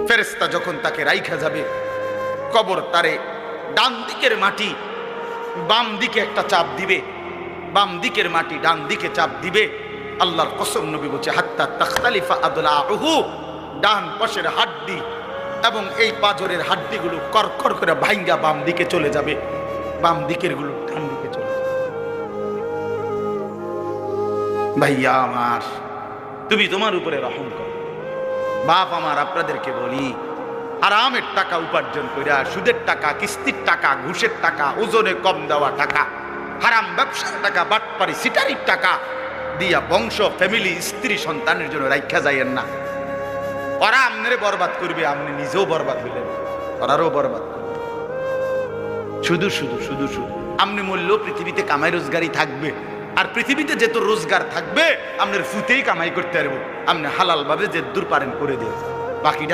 ফেরেশতা যখন তাকে রাইখা যাবে, কবর তারে ডান দিকের মাটি বাম দিকে একটা চাপ দিবে, বাম দিকের মাটি ডান দিকে চাপ দিবে। আল্লাহর কসম, নবী বলছে হাত্তা তাখতালিফা আদলাউহু, ডান পাশের হাড্ডি এবং এই পাজরের হাড্ডিগুলো করকর করে ভাঙ্গা বাম দিকে চলে যাবে, বাম দিকের গুলো ডান দিকে চলে যাবে। ভাইয়া আমার, তুমি তোমার উপরে রহম করো। বাপ আমার, আপনাদেরকে বলি, হারামের টাকা উপার্জন কইরা, সুদের টাকা, কিস্তির টাকা, ঘুষের টাকা, ওজনে কম দেওয়া টাকা, হারাম ব্যবসার টাকা, বাটপারি সিটারির টাকা দিয়া বংশ, ফ্যামিলি, স্ত্রী, সন্তানের জন্য রাইখা যাইয়েন না। ওরা আমনেরে বরবাদ করবে, আপনি নিজেও বরবাদ হইলেন, ওরারও বরবাদ করবে। শুধু শুধু শুধু শুধু আপনি মূল্য পৃথিবীতে কামাই রোজগারই থাকবে, আর পৃথিবীতে যেত রোজগার থাকবে আপনার ফুতেই কামাই করতে পারবো। আপনি হালাল ভাবে যে দূর পারেন করে দিয়ে, বাকিটা